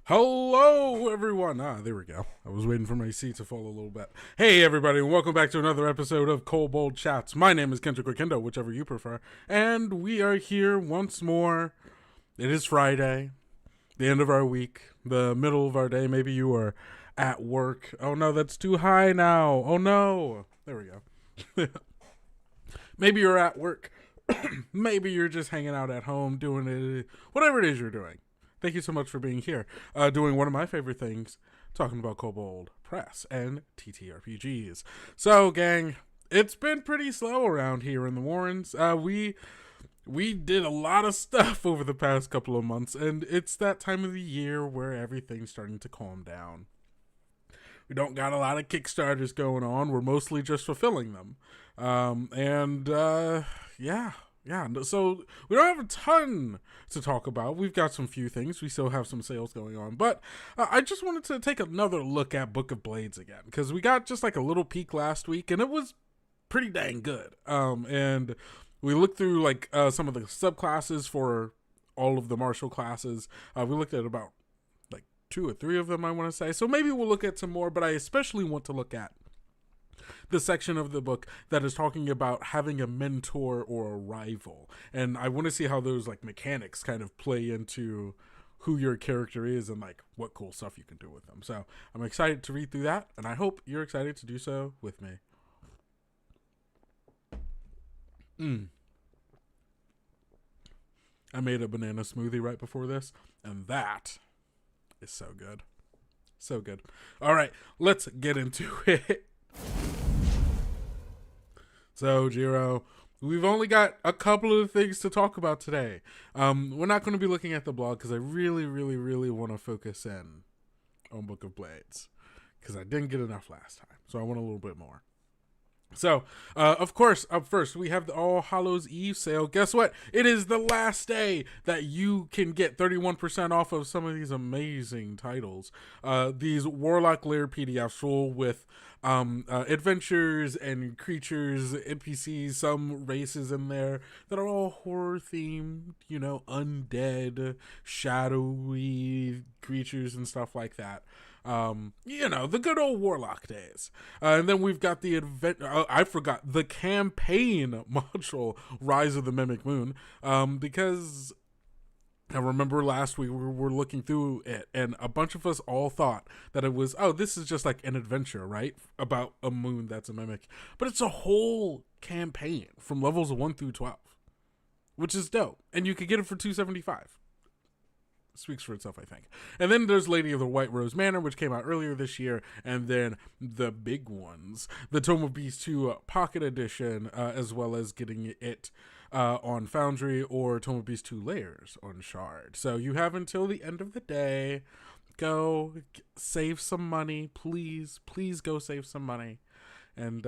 Hello, everyone. There we go. I was waiting for my seat to fall a little bit. Hey, everybody, and welcome back to another episode of Kobold Chats. My name is Kendo or Kendo, whichever you prefer, and we are here once more. It is Friday, the end of our week, the middle of our day. Maybe you are at work. Oh no, that's too high now. Oh no. There we go. Maybe you're at work. Maybe you're just hanging out at home doing it, whatever it is you're doing. Thank you so much for being here, doing one of my favorite things, talking about Kobold Press and ttrpgs. So, gang, it's been pretty slow around here in the Warrens. We did a lot of stuff over the past couple of months, and it's that time of the year where everything's starting to calm down. We don't got a lot of Kickstarters going on. We're mostly just fulfilling them. Yeah, so we don't have a ton to talk about. We've got some few things. We still have some sales going on. But I just wanted to take another look at Book of Blades again, because we got just like a little peek last week, and it was pretty dang good. And we looked through like some of the subclasses for all of the martial classes. We looked at about like 2 or 3 of them, I want to say. So maybe we'll look at some more, but I especially want to look at the section of the book that is talking about having a mentor or a rival, and I want to see how those like mechanics kind of play into who your character is and like what cool stuff you can do with them. So I'm excited to read through that, and I hope you're excited to do so with me. I made a banana smoothie right before this, and that is so good. So good. All right, let's get into it. So, Jiro, we've only got a couple of things to talk about today. We're not going to be looking at the blog because I really want to focus in on Book of Blades, because I didn't get enough last time, so I want a little bit more. So, of course, up first, we have the All Hallows Eve sale. Guess what? It is the last day that you can get 31% off of some of these amazing titles. These Warlock Lair PDFs full with adventures and creatures, NPCs, some races in there that are all horror themed, you know, undead, shadowy creatures and stuff like that. You know, the good old Warlock days. And then we've got the I forgot the campaign module, Rise of the Mimic Moon, because I remember last week we were looking through it, and a bunch of us all thought that it was, oh, this is just like an adventure, right? About a moon that's a mimic. But it's a whole campaign from levels 1 through 12, which is dope. And you could get it for $275. Speaks for itself, I think. And then there's Lady of the White Rose Manor, which came out earlier this year, and then the big ones, the Tome of Beast 2 Pocket Edition, as well as getting it on Foundry, or Tome of Beast 2 Layers on Shard. So you have until the end of the day. Go save some money, please go save some money and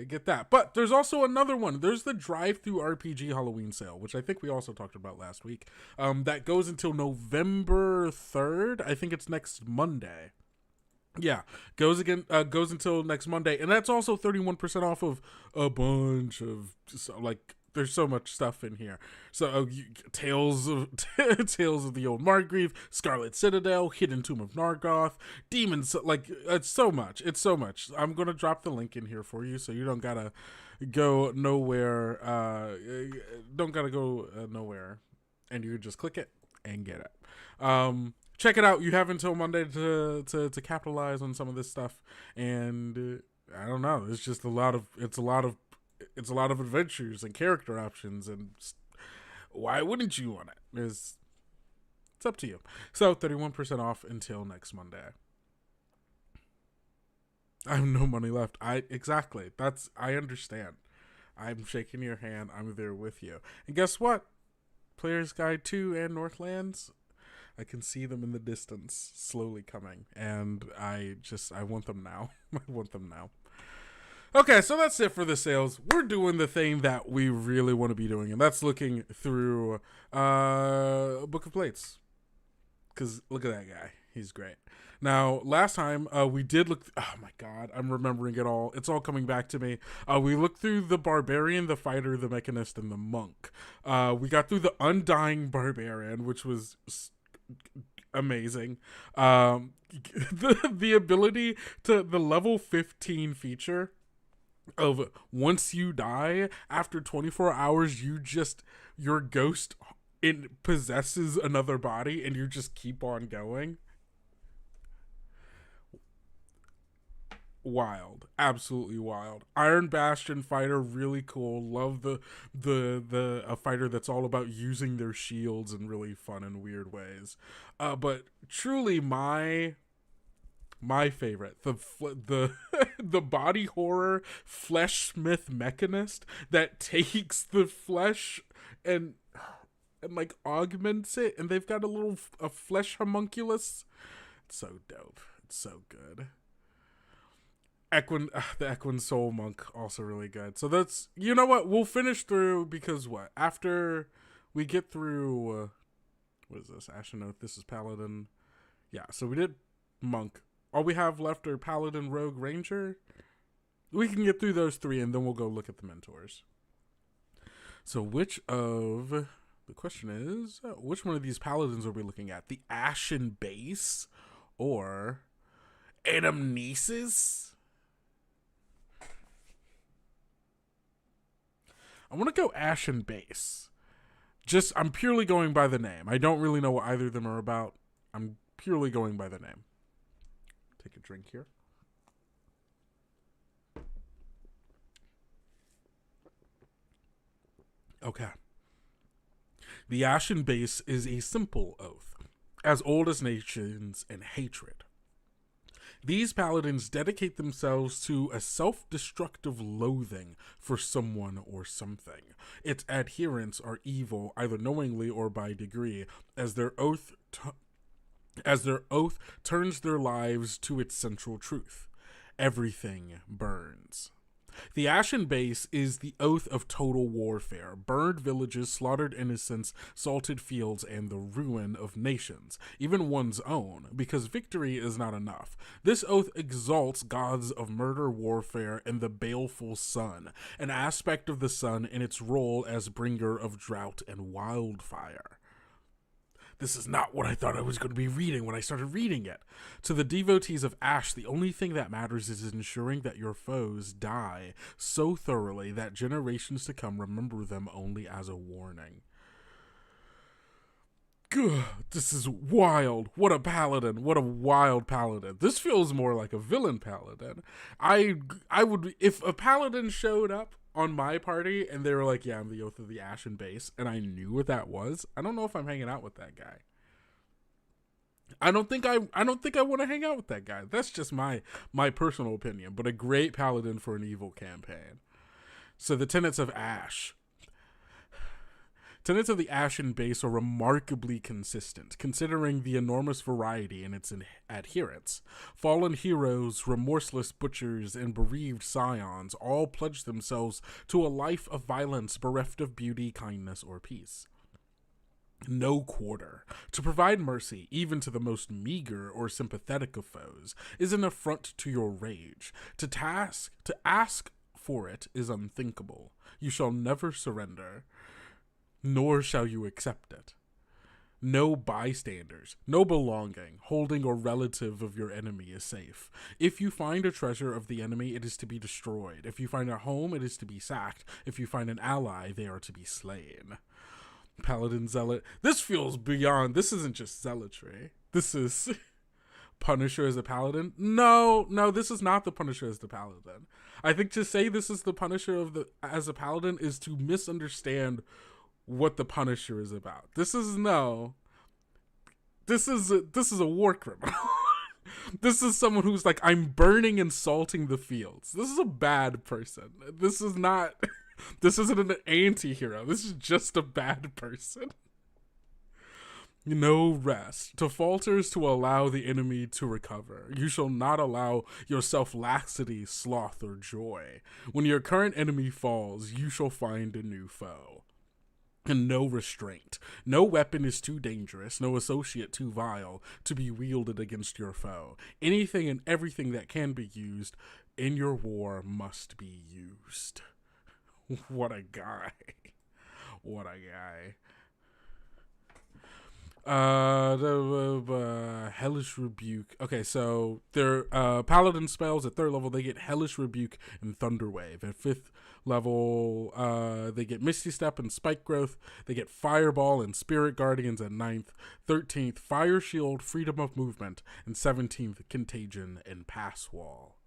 get that. But there's also another one. There's the DRIVETHRU RPG Halloween sale, which I think we also talked about last week. That goes until November 3rd. I think it's next Monday. Yeah, goes until next Monday, and that's also 31% off of a bunch of like. There's so much stuff in here. So Tales of the Old Margrave, Scarlet Citadel, Hidden Tomb of Nargoth, Demons. Like, it's so much. It's so much. I'm gonna drop the link in here for you, so you don't gotta go nowhere. Nowhere, and you can just click it and get it. Check it out. You have until Monday to capitalize on some of this stuff, and I don't know. It's just a lot of adventures and character options, and why wouldn't you want it? It's up to you. So 31% off until next Monday. I have no money left. I understand. I'm shaking your hand. I'm there with you. And guess what? Player's Guide 2 and Northlands, I can see them in the distance slowly coming, and I want them now. I want them now. Okay, so that's it for the sales. We're doing the thing that we really want to be doing, and that's looking through Book of Blades. Because look at that guy. He's great. Now, last time we did look... oh my god, I'm remembering it all. It's all coming back to me. We looked through the Barbarian, the Fighter, the Mechanist, and the Monk. We got through the Undying Barbarian, which was amazing. The ability to the level 15 feature of once you die after 24 hours, your ghost possesses another body and you just keep on going. Wild, absolutely wild. Iron Bastion fighter, really cool. Love the a fighter that's all about using their shields in really fun and weird ways. But truly my favorite, the the body horror fleshsmith mechanist that takes the flesh and like augments it, and they've got a flesh homunculus. It's so dope. It's so good. The Equine Soul Monk, also really good. So that's, you know what, we'll finish through, because what, after we get through, what is this, Ashen Oath, this is Paladin. Yeah, so we did Monk. All we have left are Paladin, Rogue, Ranger. We can get through those three, and then we'll go look at the mentors. So the question is, which one of these Paladins are we looking at? The Ashen Base or Anamnesis? I want to go Ashen Base. I'm purely going by the name. I don't really know what either of them are about. I'm purely going by the name. Take a drink here. Okay. The Ashen Base is a simple oath, as old as nations and hatred. These paladins dedicate themselves to a self-destructive loathing for someone or something. Its adherents are evil, either knowingly or by degree, as their oath turns their lives to its central truth. Everything burns. The Ashen Base is the oath of total warfare, burned villages, slaughtered innocents, salted fields, and the ruin of nations, even one's own, because victory is not enough. This oath exalts gods of murder, warfare, and the baleful sun, an aspect of the sun in its role as bringer of drought and wildfire. This is not what I thought I was going to be reading when I started reading it. To the devotees of Ash, the only thing that matters is ensuring that your foes die so thoroughly that generations to come remember them only as a warning. Gah, this is wild. What a paladin. What a wild paladin. This feels more like a villain paladin. I would, if a paladin showed up on my party and they were like, yeah, I'm the Oath of the Ashen Base, and I knew what that was, I don't know if I'm hanging out with that guy. I don't think I want to hang out with that guy. That's just my personal opinion, but a great paladin for an evil campaign. So the tenets of Ash. Tenets of the Ashen Base are remarkably consistent, considering the enormous variety in its adherents. Fallen heroes, remorseless butchers, and bereaved scions all pledge themselves to a life of violence bereft of beauty, kindness, or peace. No quarter. To provide mercy, even to the most meager or sympathetic of foes, is an affront to your rage. To ask for it is unthinkable. You shall never surrender, nor shall you accept it. No bystanders, no belonging, holding, or relative of your enemy is safe. If you find a treasure of the enemy, it is to be destroyed. If you find a home, it is to be sacked. If you find an ally, they are to be slain. Paladin Zealot. This feels beyond. This isn't just zealotry. This is Punisher as a paladin. No, this is not the Punisher as the paladin. I think to say this is the Punisher as a paladin is to misunderstand what the Punisher is about. This is a war criminal. This is someone who's like, I'm burning and salting the fields. This is a bad person. This isn't an anti-hero. This is just a bad person. No rest. To falter is to allow the enemy to recover. You shall not allow yourself laxity, sloth, or joy. When your current enemy falls, you shall find a new foe. And no restraint. No weapon is too dangerous, no associate too vile to be wielded against your foe. Anything and everything that can be used in your war must be used. What a guy. What a guy. Hellish Rebuke. Okay, so their paladin spells at 3rd level, they get Hellish Rebuke and Thunder Wave. At 5th level, they get Misty Step and Spike Growth. They get Fireball and Spirit Guardians at 9th. 13th, Fire Shield, Freedom of Movement, and 17th, Contagion and Pass Wall.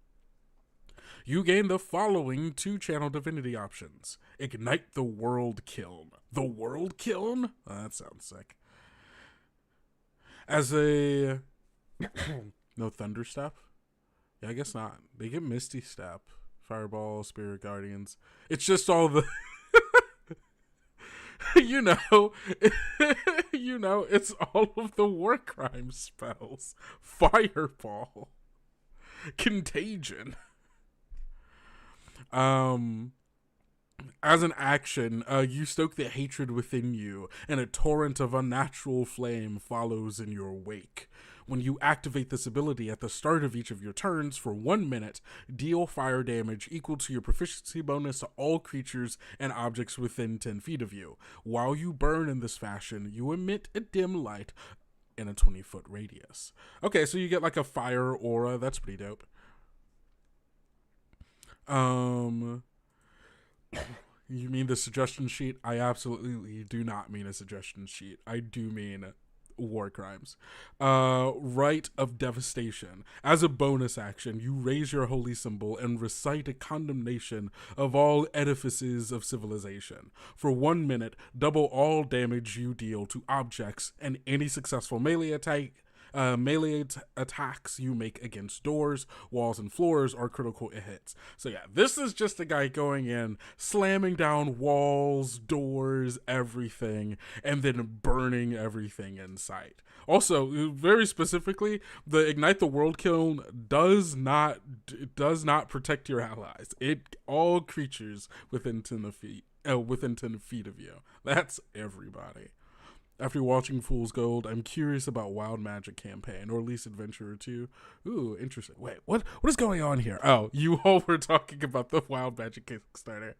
You gain the following 2 channel divinity options. Ignite the World Kiln. The World Kiln? Oh, that sounds sick. As a... no Thunder Step? Yeah, I guess not. They get Misty Step, Fireball, Spirit Guardians. It's just all the... you know, it's all of the war crime spells. Fireball. Contagion. As an action, you stoke the hatred within you, and a torrent of unnatural flame follows in your wake. When you activate this ability at the start of each of your turns for 1 minute, deal fire damage equal to your proficiency bonus to all creatures and objects within 10 feet of you. While you burn in this fashion, you emit a dim light in a 20-foot radius. Okay, so you get like a fire aura. That's pretty dope. You mean the suggestion sheet? I absolutely do not mean a suggestion sheet. I do mean war crimes. Rite of Devastation. As a bonus action, you raise your holy symbol and recite a condemnation of all edifices of civilization. For 1 minute, double all damage you deal to objects and any successful melee attacks you make against doors, walls, and floors are critical hits. So yeah, this is just a guy going in, slamming down walls, doors, everything, and then burning everything in sight. Also, very specifically, the Ignite the World Kiln does not protect your allies. All creatures within 10 feet of you. That's everybody. After watching Fool's Gold, I'm curious about Wild Magic campaign, or at least Adventurer 2. Ooh, interesting. Wait, what is going on here? Oh, you all were talking about the Wild Magic Kickstarter.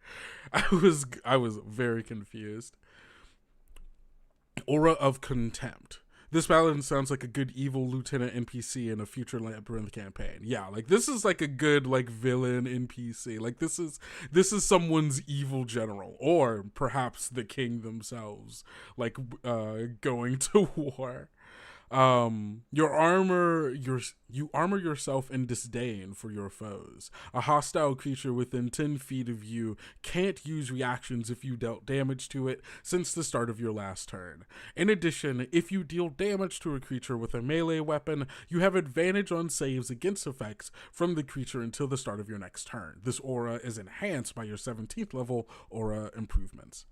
I was very confused. Aura of Contempt. This paladin sounds like a good evil lieutenant NPC in a future Labyrinth campaign. Yeah, like this is like a good like villain NPC. Like this is someone's evil general, or perhaps the king themselves, like going to war. You armor yourself in disdain for your foes. A hostile creature within 10 feet of you can't use reactions if you dealt damage to it since the start of your last turn. In addition, if you deal damage to a creature with a melee weapon, you have advantage on saves against effects from the creature until the start of your next turn. This aura is enhanced by your 17th level aura improvements.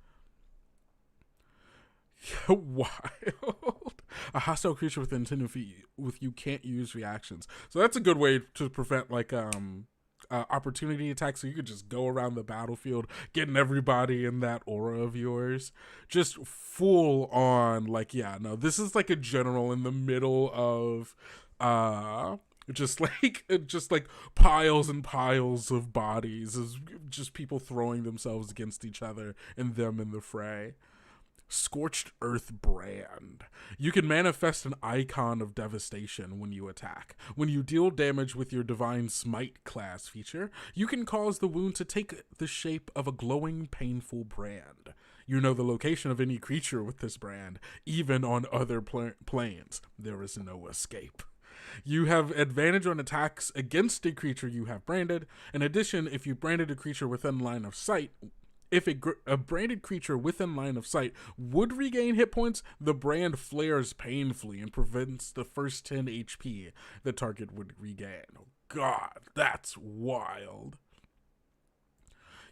Wild. A hostile creature within 10 feet with you can't use reactions. So that's a good way to prevent like opportunity attacks. So you could just go around the battlefield, getting everybody in that aura of yours. Just full on like, yeah, no, this is like a general in the middle of just like piles and piles of bodies, is just people throwing themselves against each other and them in the fray. Scorched Earth Brand. You can manifest an icon of devastation when you attack. When you deal damage with your Divine Smite class feature, you can cause the wound to take the shape of a glowing, painful brand. You know the location of any creature with this brand, even on other planes. There is no escape. You have advantage on attacks against a creature you have branded. In addition, if you branded a creature within line of sight, if a branded creature within line of sight would regain hit points, the brand flares painfully and prevents the first 10 HP the target would regain. Oh god, that's wild.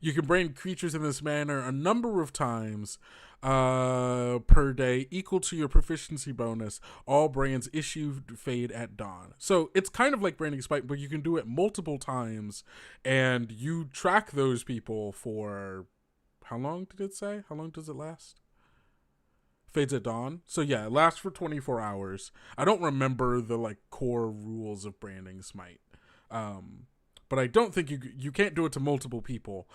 You can brand creatures in this manner a number of times per day, equal to your proficiency bonus. All brands issued fade at dawn. So it's kind of like branding spike, but you can do it multiple times, and you track those people for... How long did it say? How long does it last? Fades at dawn. So yeah, it lasts for 24 hours. I don't remember the like core rules of branding smite. But I don't think you can't do it to multiple people.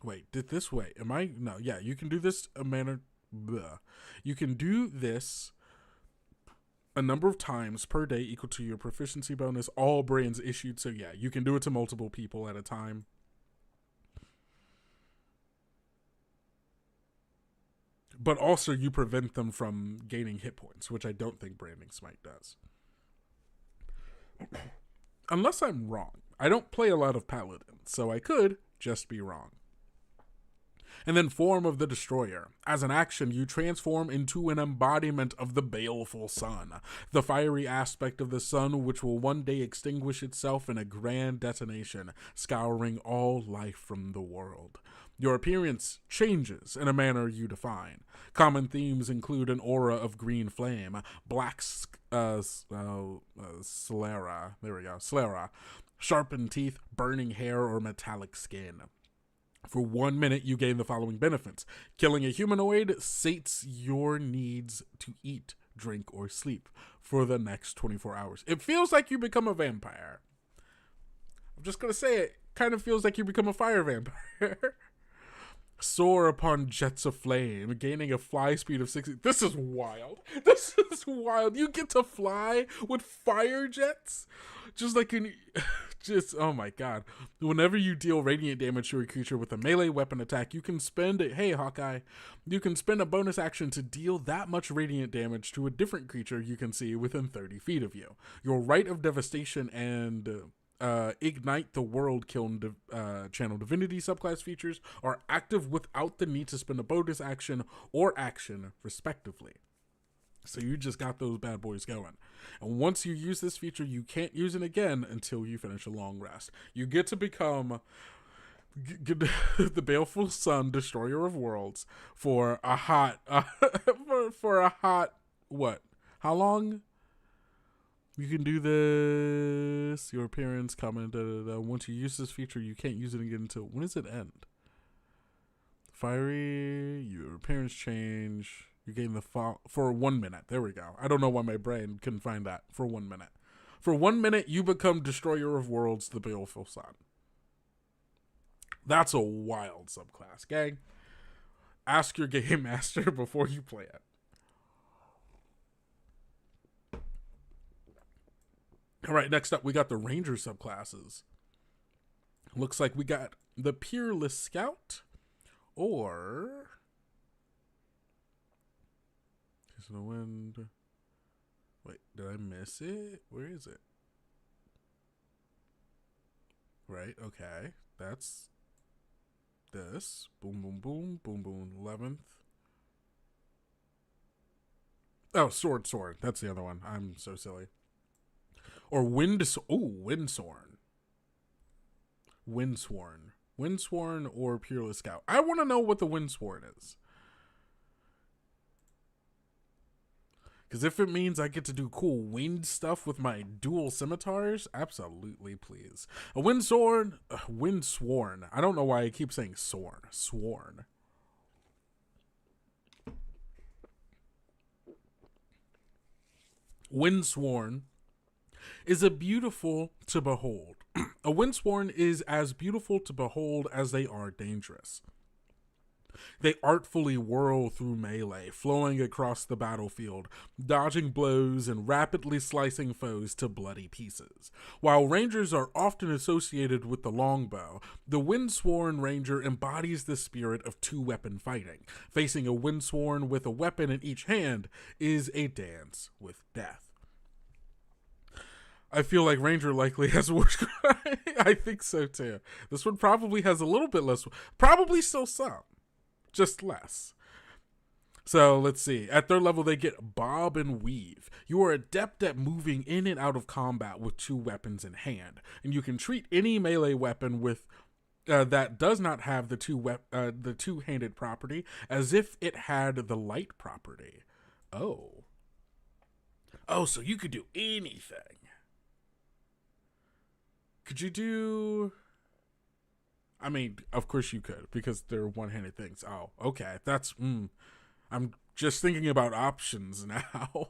Wait, did this way? Am I? No, yeah, you can do this bleh. You can do this a number of times per day equal to your proficiency bonus, all brands issued. So yeah, you can do it to multiple people at a time. But also you prevent them from gaining hit points, which I don't think Branding Smite does. Unless I'm wrong. I don't play a lot of Paladins, so I could just be wrong. And then Form of the Destroyer. As an action, you transform into an embodiment of the baleful sun, the fiery aspect of the sun which will one day extinguish itself in a grand detonation, scouring all life from the world. Your appearance changes in a manner you define. Common themes include an aura of green flame, black sclera, sharpened teeth, burning hair, or metallic skin. For 1 minute, you gain the following benefits. Killing a humanoid sates your needs to eat, drink, or sleep for the next 24 hours. It feels like you become a vampire. I'm just going to say it. Kind of feels like you become a fire vampire. Soar upon jets of flame, gaining a fly speed of 60. This is wild. This is wild. You get to fly with fire jets? Just like oh my god. Whenever you deal radiant damage to a creature with a melee weapon attack, you can spend you can spend a bonus action to deal that much radiant damage to a different creature you can see within 30 feet of you. Your Rite of Devastation and Ignite the World Kiln Channel Divinity subclass features are active without the need to spend a bonus action or action, respectively. So you just got those bad boys going. And once you use this feature, you can't use it again until you finish a long rest. You get to become the Baleful Sun, Destroyer of Worlds, for a hot, what? How long? You can do this. Your appearance, comment, Once you use this feature, you can't use it again until, when does it end? Fiery, your appearance change. You gain the for 1 minute. There we go. I don't know why my brain couldn't find that. For 1 minute. For 1 minute, you become Destroyer of Worlds, the Baleful Sun. That's a wild subclass, gang. Ask your game master before you play it. All right, next up, we got the Ranger subclasses. Looks like we got the Peerless Scout, or Kiss of the Wind. Wait, did I miss it? Where is it? Right, okay. That's this. Boom, boom, boom, boom, boom. 11th. Oh, Sword. That's the other one. I'm so silly. Or Windsworn. Windsworn or Peerless Scout. I want to know what the Windsworn is. Because if it means I get to do cool wind stuff with my dual scimitars, absolutely please. A Windsworn. I don't know why I keep saying Sworn. Windsworn is a beautiful to behold. A Windsworn is as beautiful to behold as they are dangerous. They artfully whirl through melee, flowing across the battlefield, dodging blows and rapidly slicing foes to bloody pieces. While rangers are often associated with the longbow, the Windsworn ranger embodies the spirit of two-weapon fighting. Facing a Windsworn with a weapon in each hand is a dance with death. I feel like Ranger likely has worse. I think so too. This one probably has a little bit less. Probably still some. Just less. So let's see. At their level, they get Bob and Weave. You are adept at moving in and out of combat with two weapons in hand. And you can treat any melee weapon with that does not have the two-handed property as if it had the light property. Oh, so you could do anything. Could you do... I mean, of course you could, because they're one-handed things. Oh, okay. That's... I'm just thinking about options now.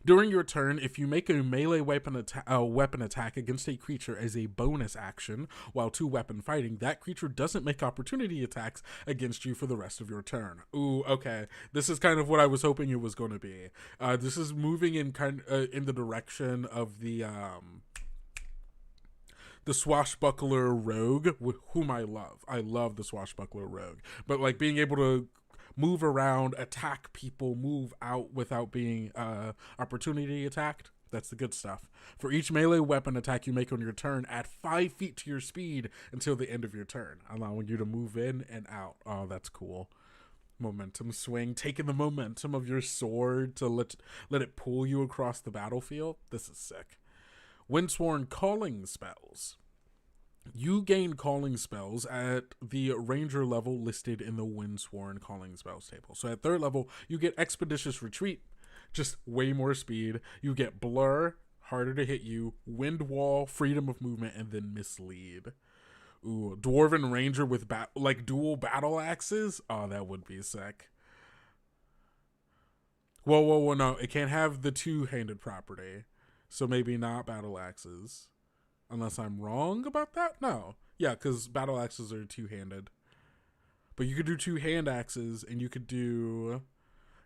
During your turn, if you make a melee weapon attack against a creature as a bonus action while 2-weapon fighting, that creature doesn't make opportunity attacks against you for the rest of your turn. Ooh, okay. This is kind of what I was hoping it was going to be. This is moving in in the direction of the swashbuckler rogue, whom I love. I love the swashbuckler rogue. But like being able to move around, attack people, move out without being opportunity attacked, that's the good stuff. For each melee weapon attack you make on your turn, add 5 feet to your speed until the end of your turn, allowing you to move in and out. Oh, that's cool. Momentum swing, taking the momentum of your sword to let it pull you across the battlefield. This is sick. Windsworn calling spells. You gain calling spells at the ranger level listed in the Windsworn calling spells table. So at 3rd level, you get Expeditious Retreat, just way more speed. You get Blur, harder to hit you, Wind Wall, freedom of movement, and then Mislead. Ooh, Dwarven Ranger with dual battle axes? Oh, that would be sick. Whoa, no. It can't have the 2-handed property. So maybe not battle axes. Unless I'm wrong about that? No. Yeah, because battle axes are 2-handed. But you could do 2-hand axes, and you could do...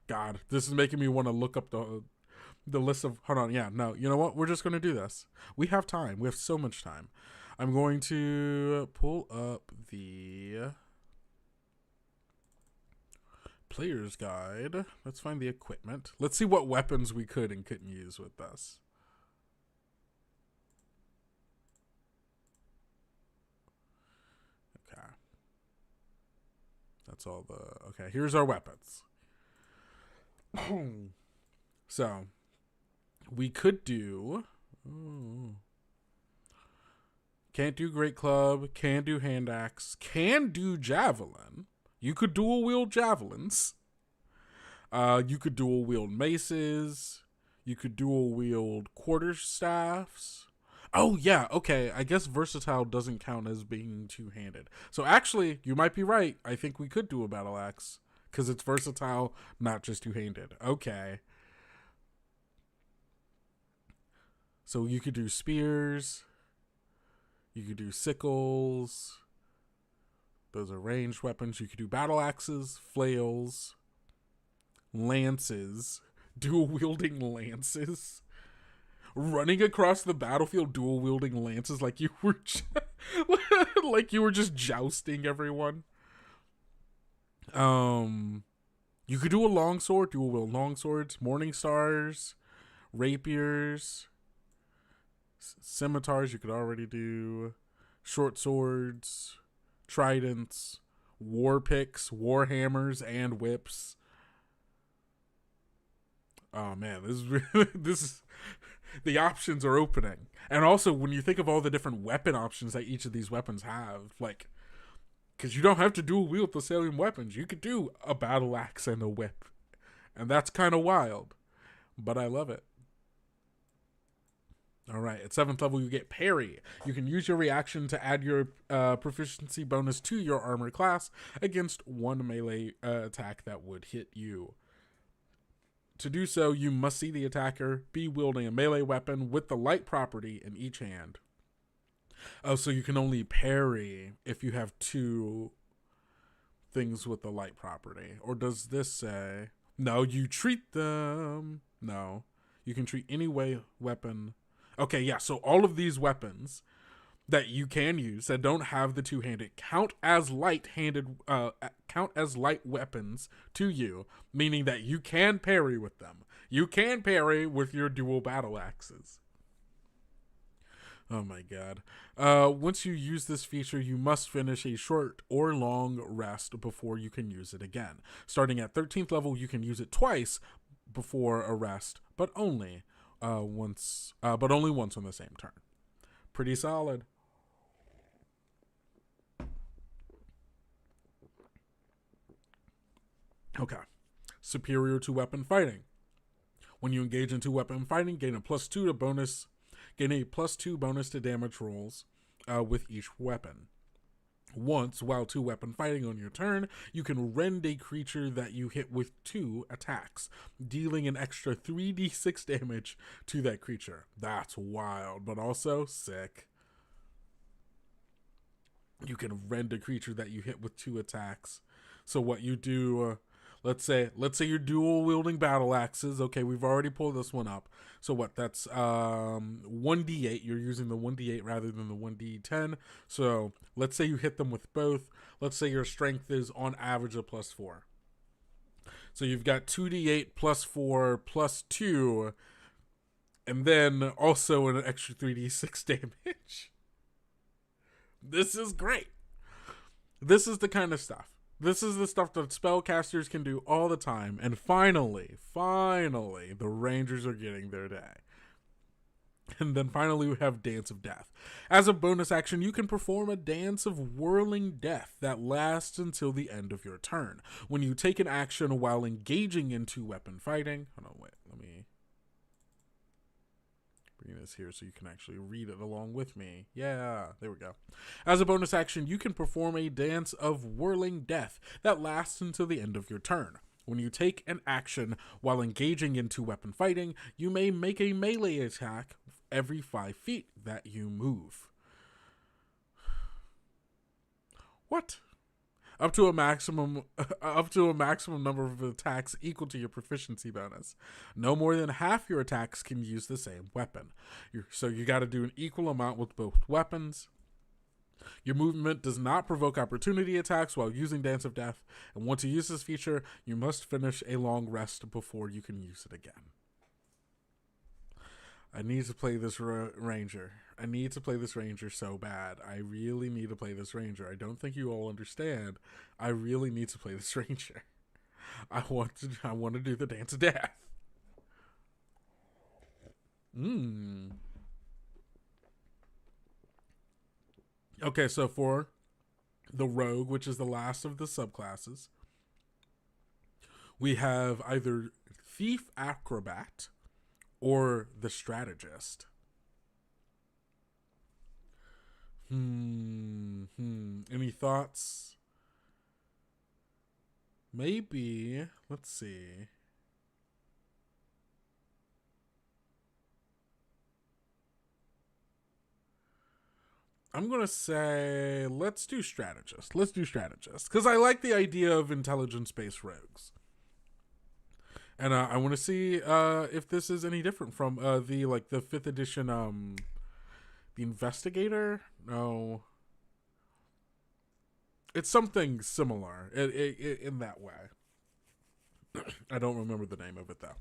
God, this is making me want to look up the list of... Hold on, yeah, no. You know what? We're just going to do this. We have time. We have so much time. I'm going to pull up the player's guide. Let's find the equipment. Let's see what weapons we could and couldn't use with this. That's all the... Okay, here's our weapons. So, we could do... Can't do Great Club. Can do Hand Axe. Can do Javelin. You could dual wield javelins. You could dual wield maces. You could dual wield quarterstaffs. Oh, yeah, okay. I guess versatile doesn't count as being 2-handed. So actually, you might be right. I think we could do a battle axe because it's versatile, not just 2-handed. Okay. So you could do spears. You could do sickles. Those are ranged weapons. You could do battle axes, flails, lances, dual-wielding lances. Running across the battlefield dual-wielding lances like you were just jousting everyone. You could do a longsword, dual-wield longswords, morning stars, rapiers, scimitars you could already do, short swords, tridents, war picks, war hammers, and whips. Oh man, this is the options are opening. And also, when you think of all the different weapon options that each of these weapons have, like, because you don't have to dual wield the same weapons. You could do a battle axe and a whip. And that's kind of wild. But I love it. All right, at 7th level, you get parry. You can use your reaction to add your proficiency bonus to your armor class against one melee attack that would hit you. To do so, you must see the attacker be wielding a melee weapon with the light property in each hand. Oh, so you can only parry if you have 2 things with the light property. Or does this say... No, you treat them... No. You can treat any weapon... Okay, yeah, so all of these weapons that you can use that don't have the 2-handed count as light weapons to you, meaning that you can parry with them. You can parry with your dual battle axes. Oh my god. Once you use this feature, you must finish a short or long rest before you can use it again. Starting at 13th level, you can use it twice before a rest, but only once on the same turn. Pretty solid. Okay. Superior to weapon fighting. When you engage in 2-weapon fighting, gain a +2 bonus to damage rolls with each weapon. Once, while 2-weapon fighting on your turn, you can rend a creature that you hit with 2 attacks, dealing an extra 3d6 damage to that creature. That's wild, but also sick. You can rend a creature that you hit with 2 attacks. So what you do, let's say you're dual wielding battle axes. Okay, we've already pulled this one up. So what? That's 1d8. You're using the 1d8 rather than the 1d10. So let's say you hit them with both. Let's say your strength is on average a +4. So you've got 2d8 +4 +2, and then also an extra 3d6 damage. This is great. This is the kind of stuff. This is the stuff that spellcasters can do all the time. And finally, the Rangers are getting their day. And then finally we have Dance of Death. As a bonus action, you can perform a Dance of Whirling Death that lasts until the end of your turn. When you take an action while engaging in 2-weapon fighting... Hold on, wait. Let me bring this here so you can actually read it along with me. Yeah, there we go. As a bonus action, you can perform a Dance of Whirling Death that lasts until the end of your turn. When you take an action while engaging in 2-weapon fighting, you may make a melee attack every 5 feet that you move. What? Up to a maximum number of attacks equal to your proficiency bonus. No more than half your attacks can use the same weapon. So you got to do an equal amount with both weapons. Your movement does not provoke opportunity attacks while using Dance of Death, and once you use this feature, you must finish a long rest before you can use it again. I need to play this Ranger. I need to play this Ranger so bad. I really need to play this Ranger. I don't think you all understand. I really need to play this Ranger. I want to do the Dance of Death. Okay, so for the Rogue, which is the last of the subclasses, we have either Thief Acrobat or the Strategist. Any thoughts? Maybe, let's see. I'm going to say, let's do Strategist. Because I like the idea of intelligence-based rogues. And I want to see if this is any different from the 5th edition, the Investigator? No. It's something similar in that way. I don't remember the name of it, though.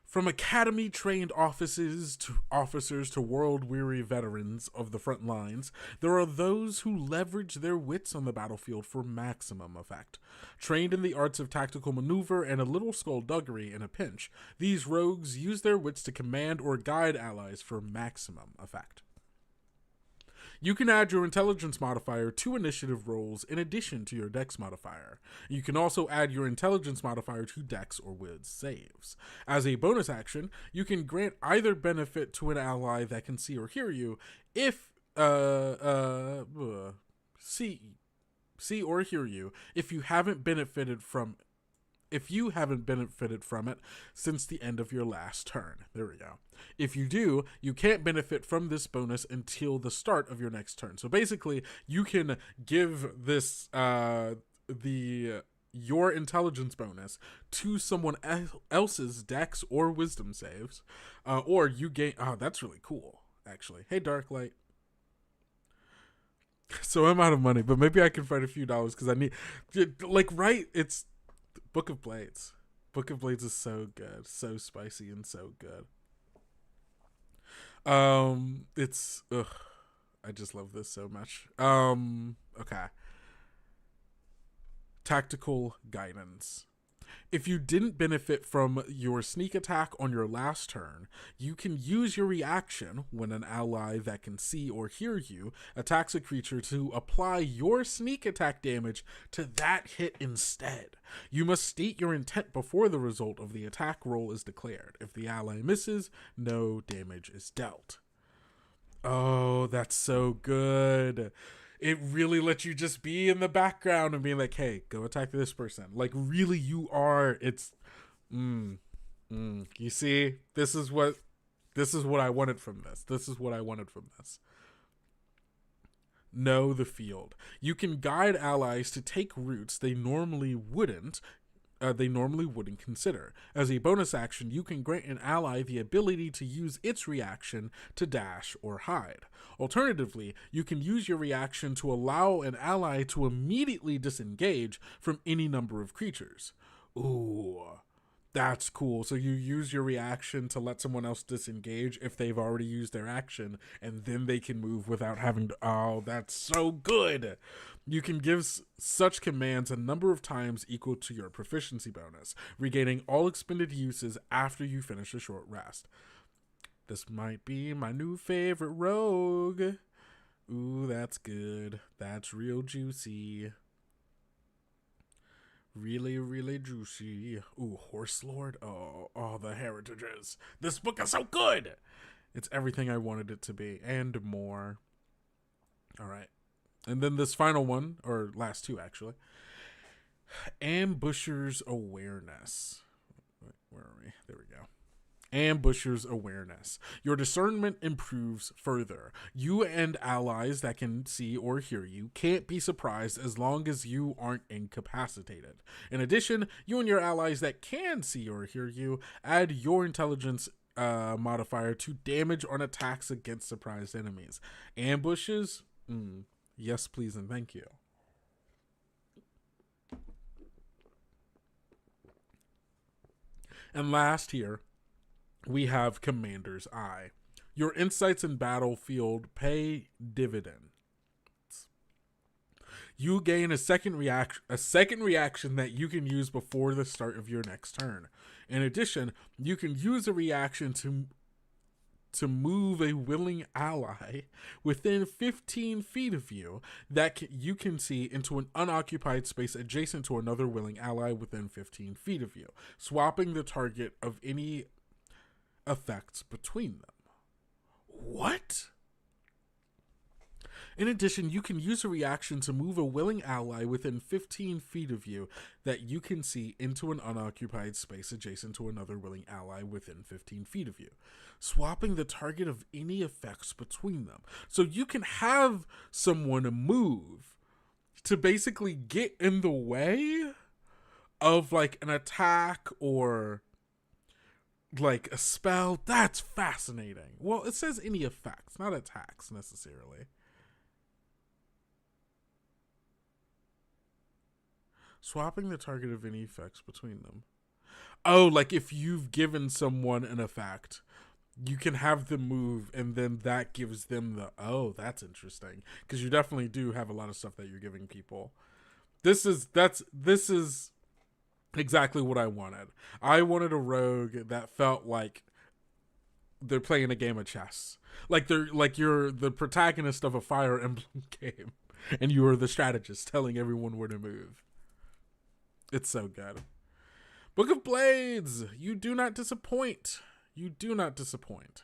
From academy-trained officers to world-weary veterans of the front lines, there are those who leverage their wits on the battlefield for maximum effect. Trained in the arts of tactical maneuver and a little skullduggery in a pinch, these rogues use their wits to command or guide allies for maximum effect. You can add your intelligence modifier to initiative rolls in addition to your dex modifier. You can also add your intelligence modifier to dex or wiz saves. As a bonus action, you can grant either benefit to an ally that can see or hear you if see or hear you if you haven't benefited from it since the end of your last turn. There we go. If you do, you can't benefit from this bonus until the start of your next turn. So basically, you can give this your intelligence bonus to someone else's dex or wisdom saves, or you gain. Oh, that's really cool, actually. Hey, Darklight. So I'm out of money, but maybe I can find a few dollars because I need, it's Book of Blades. Book of Blades is so good, so spicy and so good. I just love this so much. Okay. Tactical Guidance. If you didn't benefit from your sneak attack on your last turn, you can use your reaction when an ally that can see or hear you attacks a creature to apply your sneak attack damage to that hit instead. You must state your intent before the result of the attack roll is declared. If the ally misses, no damage is dealt. Oh, that's so good. it really lets you just be in the background and be like, hey, go attack this person. Like, really, you are. It's, you see, this is what I wanted from this. This is what I wanted from this. Know the field. You can guide allies to take routes they normally wouldn't consider. As a bonus action, you can grant an ally the ability to use its reaction to dash or hide. Alternatively, you can use your reaction to allow an ally to immediately disengage from any number of creatures. Ooh, that's cool. So you use your reaction to let someone else disengage if they've already used their action, and then they can move without having to... Oh, that's so good. You can give such commands a number of times equal to your proficiency bonus, regaining all expended uses after you finish a short rest. This might be my new favorite rogue. Ooh, that's good. That's real juicy. Really, really juicy. Ooh, Horse Lord. Oh, the heritages. This book is so good. It's everything I wanted it to be and more. All right. And then this final one, or last two actually. Ambusher's Awareness. Where are we? There we go. Ambusher's Awareness. Your discernment improves further. You and allies that can see or hear you can't be surprised as long as you aren't incapacitated. In addition, you and your allies that can see or hear you add your intelligence modifier to damage on attacks against surprised enemies. Ambushes? Yes, please, and thank you. And last here, we have Commander's Eye. Your insights in battlefield pay dividends. You gain a second reaction that you can use before the start of your next turn. In addition, you can use a reaction to move a willing ally within 15 feet of you that you can see into an unoccupied space adjacent to another willing ally within 15 feet of you, swapping the target of any effects between them. What? In addition, you can use a reaction to move a willing ally within 15 feet of you that you can see into an unoccupied space adjacent to another willing ally within 15 feet of you, swapping the target of any effects between them. So you can have someone move to basically get in the way of like an attack or like a spell. That's fascinating. Well, it says any effects, not attacks necessarily. Swapping the target of any effects between them. Oh, like if you've given someone an effect, you can have them move and then that gives them the... Oh, that's interesting. Because you definitely do have a lot of stuff that you're giving people. This is exactly what I wanted. I wanted a rogue that felt like they're playing a game of chess. Like you're the protagonist of a Fire Emblem game and you are the strategist telling everyone where to move. It's so good. Book of Blades. You do not disappoint. You do not disappoint.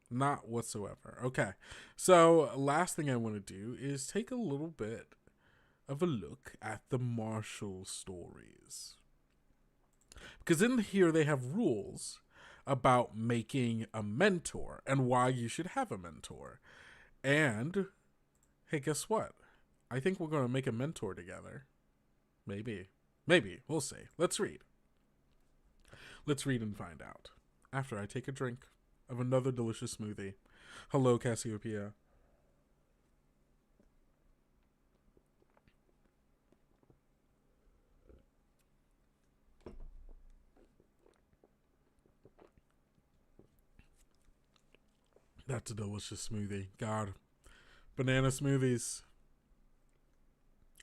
Not whatsoever. Okay. So last thing I want to do is take a little bit of a look at the martial stories. Because in here they have rules about making a mentor and why you should have a mentor. And hey, guess what? I think we're going to make a mentor together. Maybe. We'll see. Let's read. Let's read and find out. After I take a drink of another delicious smoothie. Hello, Cassiopeia. That's a delicious smoothie. God. Banana smoothies.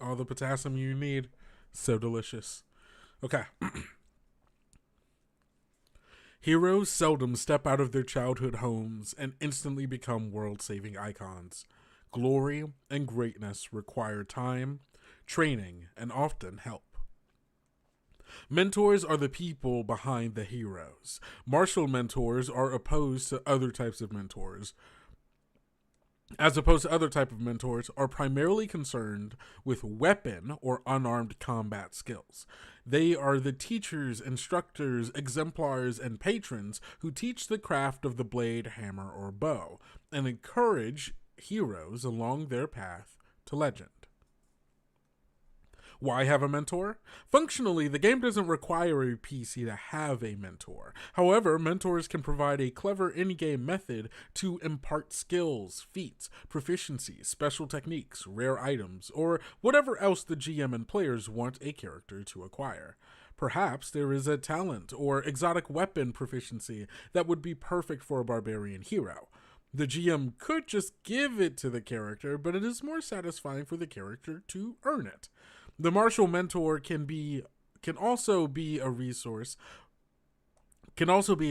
All the potassium you need. So delicious. Okay. Heroes seldom step out of their childhood homes and instantly become world-saving icons. Glory and greatness require time, training, and often help. Mentors are the people behind the heroes. Martial mentors are opposed to other types of mentors as opposed to other type of mentors, are primarily concerned with weapon or unarmed combat skills. They are the teachers, instructors, exemplars, and patrons who teach the craft of the blade, hammer, or bow, and encourage heroes along their path to legend. Why have a mentor? Functionally, the game doesn't require a PC to have a mentor. However, mentors can provide a clever in-game method to impart skills, feats, proficiencies, special techniques, rare items, or whatever else the GM and players want a character to acquire. Perhaps there is a talent or exotic weapon proficiency that would be perfect for a barbarian hero. The GM could just give it to the character, but it is more satisfying for the character to earn it. The martial mentor can also be a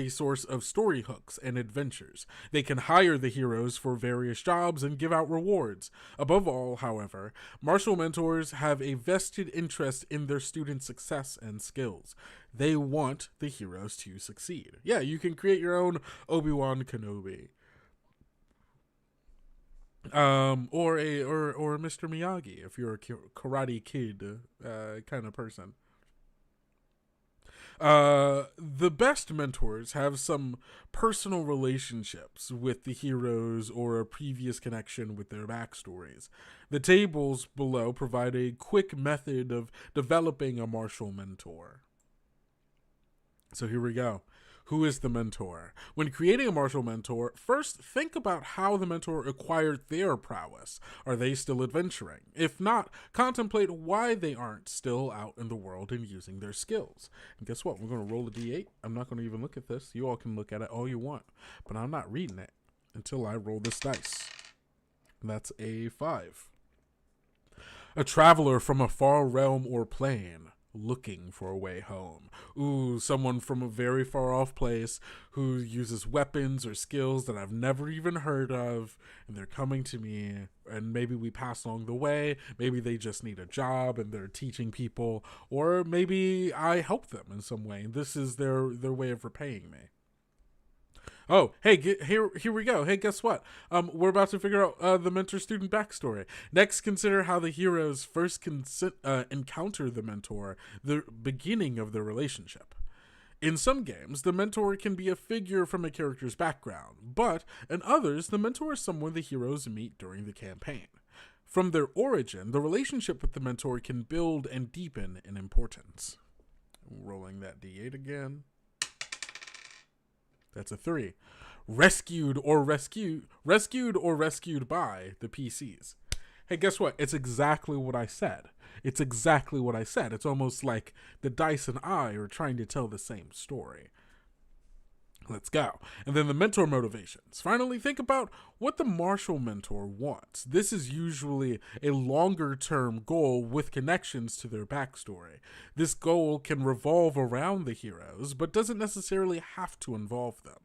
source of story hooks and adventures. They can hire the heroes for various jobs and give out rewards. Above all, however, martial mentors have a vested interest in their students' success and skills. They want the heroes to succeed. Yeah, you can create your own Obi-Wan Kenobi. Or Mr. Miyagi if you're a Karate Kid kind of person. The best mentors have some personal relationships with the heroes or a previous connection with their backstories. The tables below provide a quick method of developing a martial mentor. So here we go. Who is the mentor? When creating a martial mentor, first think about how the mentor acquired their prowess. Are they still adventuring? If not, contemplate why they aren't still out in the world and using their skills. And guess what? We're going to roll a d8. I'm not going to even look at this. You all can look at it all you want, but I'm not reading it until I roll this dice. And that's a 5. A traveler from a far realm or plane, looking for a way home. Ooh, someone from a very far off place who uses weapons or skills that I've never even heard of, and they're coming to me, and maybe we pass along the way. Maybe they just need a job and they're teaching people, or maybe I help them in some way. This is their way of repaying me. Oh, hey, here we go. Hey, guess what? We're about to figure out the mentor-student backstory. Next, consider how the heroes first encounter the mentor, the beginning of their relationship. In some games, the mentor can be a figure from a character's background, but in others, the mentor is someone the heroes meet during the campaign. From their origin, the relationship with the mentor can build and deepen in importance. Rolling that d8 again. That's a 3. Rescued or rescued by the PCs. Hey, guess what? It's exactly what I said. It's almost like the dice and I are trying to tell the same story. Let's go. And then the mentor motivations. Finally, think about what the martial mentor wants. This is usually a longer-term goal with connections to their backstory. This goal can revolve around the heroes, but doesn't necessarily have to involve them.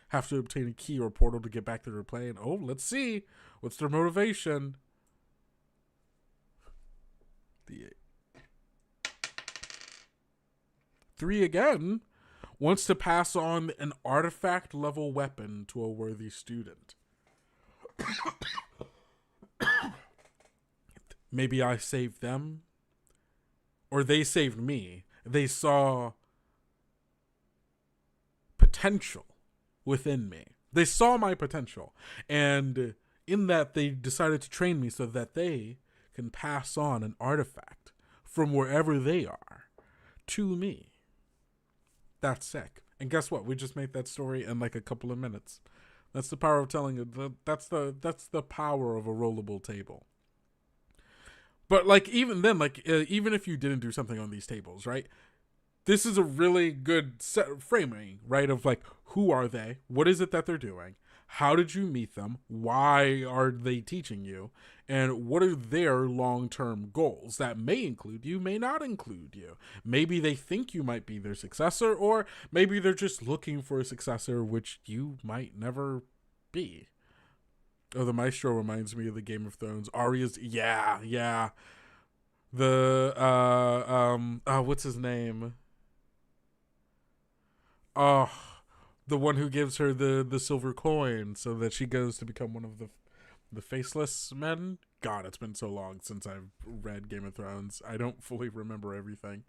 Have to obtain a key or portal to get back to their plane. Oh, let's see. What's their motivation? The 3 again. Wants to pass on an artifact level weapon to a worthy student. Maybe I saved them, or they saved me. They saw potential within me. They saw my potential, and in that they decided to train me so that they can pass on an artifact from wherever they are to me. That's sick. And guess what? We just made that story in like a couple of minutes. That's the power of telling it. That's the power of a rollable table. But like even then, like even if you didn't do something on these tables, right? This is a really good framing, right? Of like, who are they? What is it that they're doing? How did you meet them? Why are they teaching you? And what are their long-term goals? That may include you, may not include you. Maybe they think you might be their successor, or maybe they're just looking for a successor, which you might never be. Oh, the Maestro reminds me of the Game of Thrones. Arya's, yeah. The, what's his name? The one who gives her the silver coin so that she goes to become one of The Faceless Men? God, it's been so long since I've read Game of Thrones. I don't fully remember everything.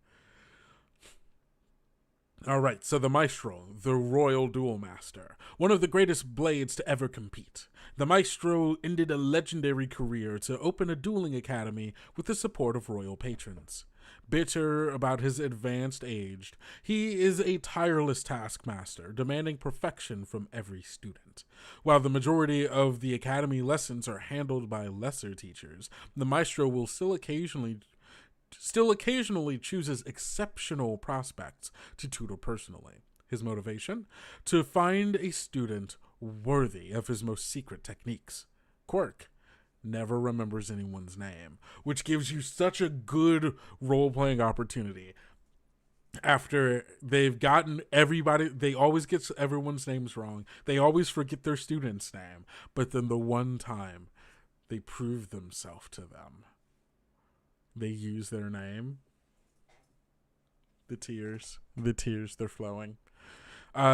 Alright, so the Maestro, the Royal Duel Master, one of the greatest blades to ever compete. The Maestro ended a legendary career to open a dueling academy with the support of royal patrons. Bitter about his advanced age, he is a tireless taskmaster, demanding perfection from every student. While the majority of the academy lessons are handled by lesser teachers, the Maestro will still occasionally chooses exceptional prospects to tutor personally. His motivation? To find a student worthy of his most secret techniques. Quirk: never remembers anyone's name, which gives you such a good role-playing opportunity. After they've gotten everybody, they always get everyone's names wrong. They always forget their student's name. But then the one time they prove themselves to them, they use their name. The tears, they're flowing.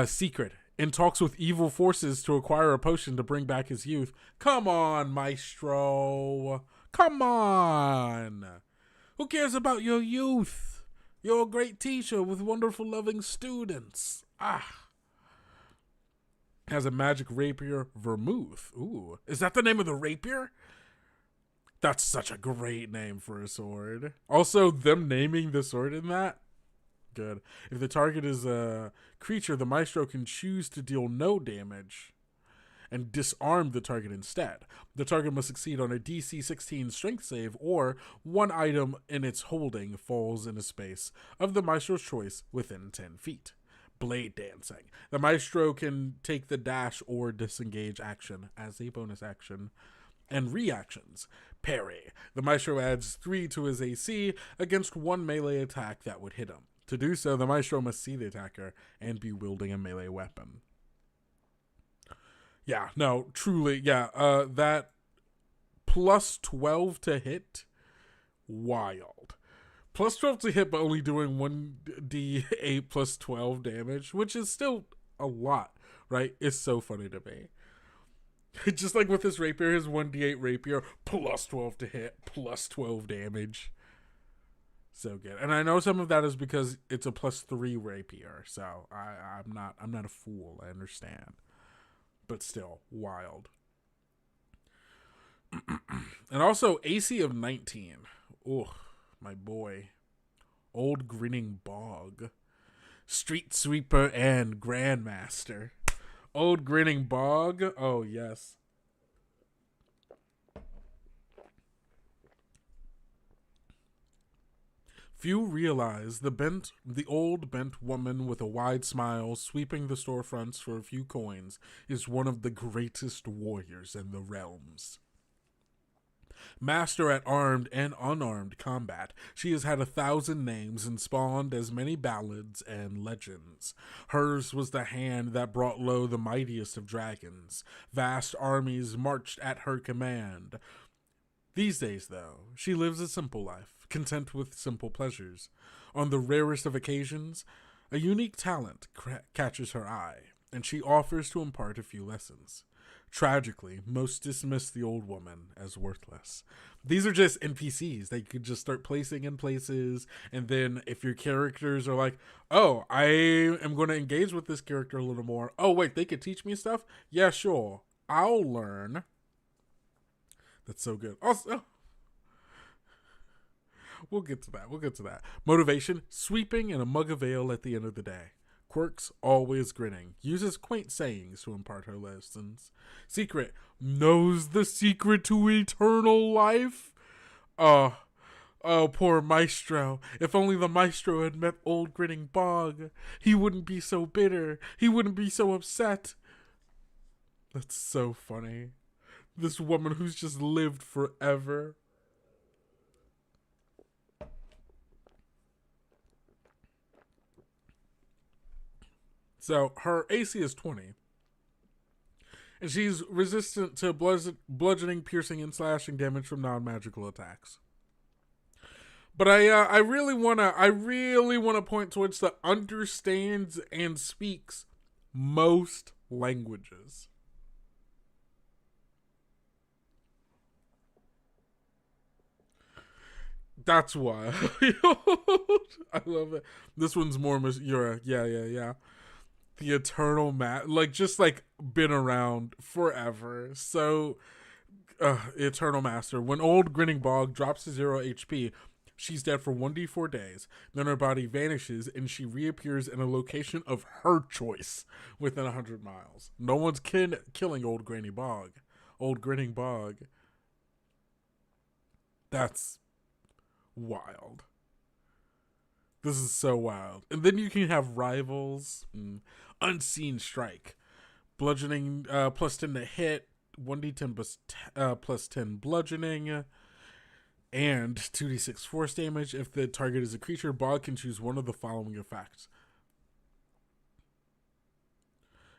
Secret: in talks with evil forces to acquire a potion to bring back his youth. Come on, Maestro. Come on. Who cares about your youth? You're a great teacher with wonderful, loving students. Has a magic rapier, Vermouth. Ooh, is that the name of the rapier? That's such a great name for a sword. Also, them naming the sword in that, good. If the target is a creature, the Maestro can choose to deal no damage and disarm the target instead. The target must succeed on a DC 16 strength save, or one item in its holding falls in a space of the Maestro's choice within 10 feet. Blade dancing. The Maestro can take the dash or disengage action as a bonus action. And reactions. Parry. The Maestro adds 3 to his AC against one melee attack that would hit him. To do so, the Maestro must see the attacker and be wielding a melee weapon. Yeah, no, truly, yeah. That plus 12 to hit, wild. Plus 12 to hit, but only doing 1d8 plus 12 damage, which is still a lot, right? It's so funny to me. Just like with his rapier, his 1d8 rapier, plus 12 to hit, plus 12 damage. So good. And I know some of that is because it's a plus 3 rapier, so I'm not a fool, I understand. But still, wild. And also, AC of 19. Oh, my boy. Old Grinning Bog. Street Sweeper and Grandmaster. Old Grinning Bog. Oh, yes. Few realize the old bent woman with a wide smile sweeping the storefronts for a few coins is one of the greatest warriors in the realms. Master at armed and unarmed combat, she has had 1,000 names and spawned as many ballads and legends. Hers was the hand that brought low the mightiest of dragons. Vast armies marched at her command. These days, though, she lives a simple life, content with simple pleasures. On the rarest of occasions, a unique talent catches her eye, and she offers to impart a few lessons. Tragically, most dismiss the old woman as worthless. These are just NPCs. They could just start placing in places, and then if your characters are like, oh, I am going to engage with this character a little more. Oh, wait, they could teach me stuff? Yeah, sure. I'll learn. That's so good. Also, we'll get to that. Motivation, sweeping and a mug of ale at the end of the day. Quirks, always grinning. Uses quaint sayings to impart her lessons. Secret, knows the secret to eternal life. Oh, poor Maestro. If only the Maestro had met old Grinning Bog, he wouldn't be so bitter. He wouldn't be so upset. That's so funny. This woman who's just lived forever. So her AC is 20. And she's resistant to bludgeoning, piercing, and slashing damage from non-magical attacks. But I really wanna point towards the understands and speaks most languages. That's wild. I love it. This one's more Yura. Yeah. The eternal like just like been around forever. So eternal master. When old grinning bog drops to 0 HP, she's dead for 1d4 days. Then her body vanishes and she reappears in a location of her choice within 100 miles. No one's killing old granny bog. Old grinning bog. That's wild. This is so wild. And then you can have rivals. Unseen strike. Bludgeoning plus 10 to hit. 1d10 plus 10 bludgeoning. And 2d6 force damage. If the target is a creature, Bog can choose one of the following effects.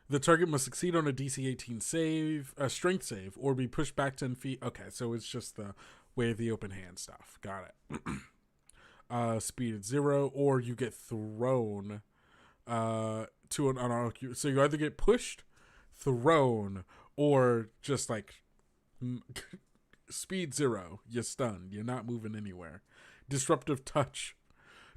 The target must succeed on a DC 18 save, a strength save, or be pushed back 10 feet. Okay, so it's just the way of the open hand stuff. Got it. Speed at 0, or you get thrown to an unoccupied. So you either get pushed, thrown, or just like speed 0. You're stunned. You're not moving anywhere. Disruptive touch.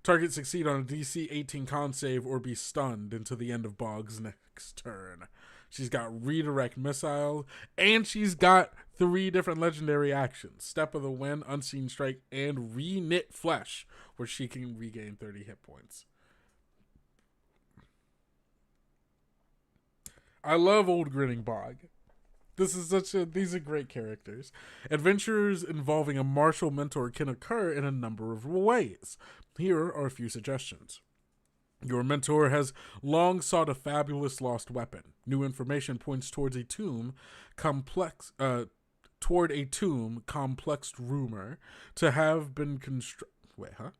Target succeed on a DC 18 con save or be stunned until the end of Bog's next turn. She's got redirect missile, and she's got 3 different legendary actions. Step of the Wind, Unseen Strike, and Reknit Flesh, where she can regain 30 hit points. I love old grinning Bog. These are great characters. Adventures involving a martial mentor can occur in a number of ways. Here are a few suggestions. Your mentor has long sought a fabulous lost weapon. New information points towards a tomb, complex rumor to have been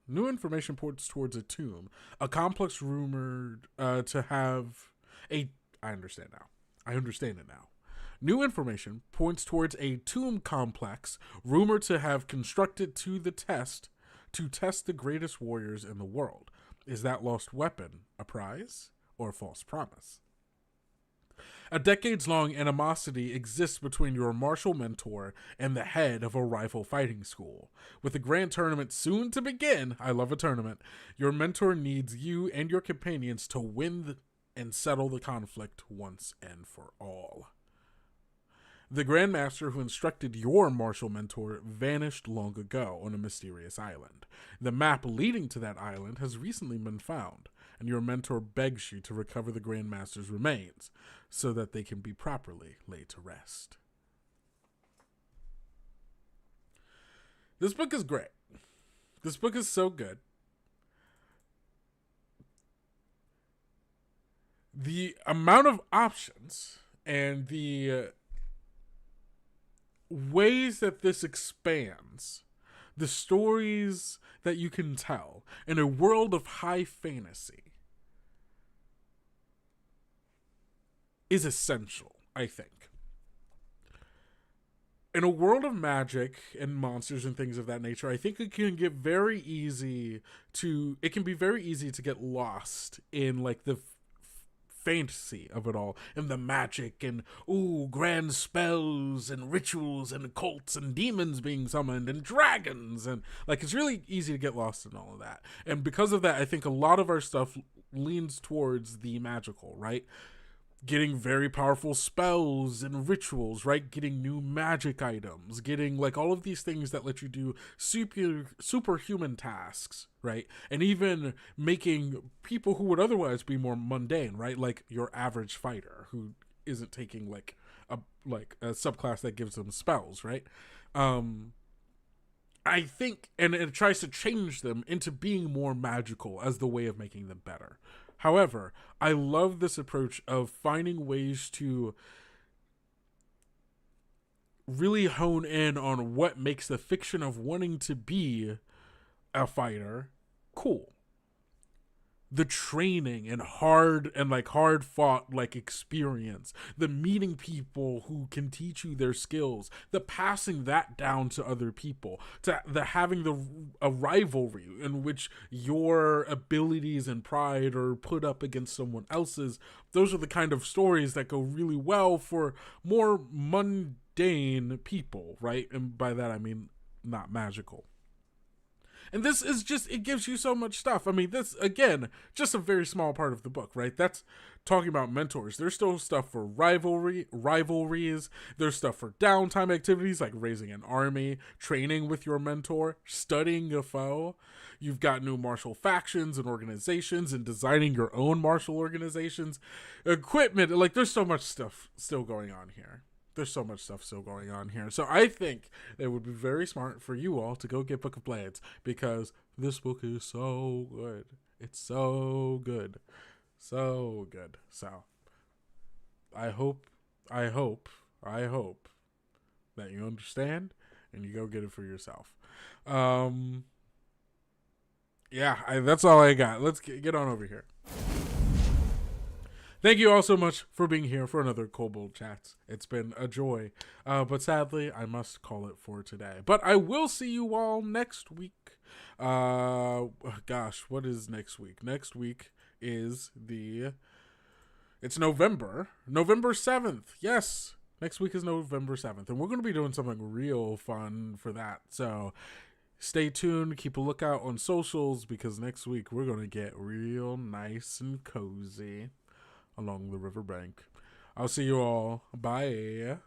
New information points towards a tomb, a complex rumored to have a. I understand it now. New information points towards a tomb complex rumored to have constructed to test the greatest warriors in the world. Is that lost weapon a prize or a false promise? A decades-long animosity exists between your martial mentor and the head of a rival fighting school. With the grand tournament soon to begin, I love a tournament, your mentor needs you and your companions to win and settle the conflict once and for all. The Grandmaster who instructed your martial mentor vanished long ago on a mysterious island. The map leading to that island has recently been found, and your mentor begs you to recover the Grandmaster's remains so that they can be properly laid to rest. This book is great. This book is so good. The amount of options and the ways that this expands the stories that you can tell in a world of high fantasy is essential, I think. In a world of magic and monsters and things of that nature, I think it can be very easy to get lost in like the fantasy of it all, and the magic and grand spells and rituals and cults and demons being summoned and dragons, and like it's really easy to get lost in all of that. And because of that, I think a lot of our stuff leans towards the magical, right? Getting very powerful spells and rituals, right? Getting new magic items, getting like all of these things that let you do superhuman tasks, right? And even making people who would otherwise be more mundane, right? Like your average fighter who isn't taking like a subclass that gives them spells, right? I think, and it tries to change them into being more magical as the way of making them better. However, I love this approach of finding ways to really hone in on what makes the fiction of wanting to be a fighter cool. The training and hard fought like experience, the meeting people who can teach you their skills, the passing that down to other people, to the having a rivalry in which your abilities and pride are put up against someone else's. Those are the kind of stories that go really well for more mundane people, right? And by that I mean not magical. And this is just, it gives you so much stuff. I mean, this, again, just a very small part of the book, right? That's talking about mentors. There's still stuff for rivalries. There's stuff for downtime activities like raising an army, training with your mentor, studying a foe. You've got new martial factions and organizations and designing your own martial organizations, equipment. Like, there's so much stuff still going on here. So I think it would be very smart for you all to go get Book of Blades, because this book is so good. It's so good. So good. So I hope that you understand and you go get it for yourself. That's all I got. Let's get on over here. Thank you all so much for being here for another Kobold Chats. It's been a joy. But sadly, I must call it for today. But I will see you all next week. Gosh, what is next week? Next week is it's November 7th. Yes, next week is November 7th. And we're going to be doing something real fun for that. So stay tuned. Keep a lookout on socials, because next week we're going to get real nice and cozy along the riverbank. I'll see you all. Bye.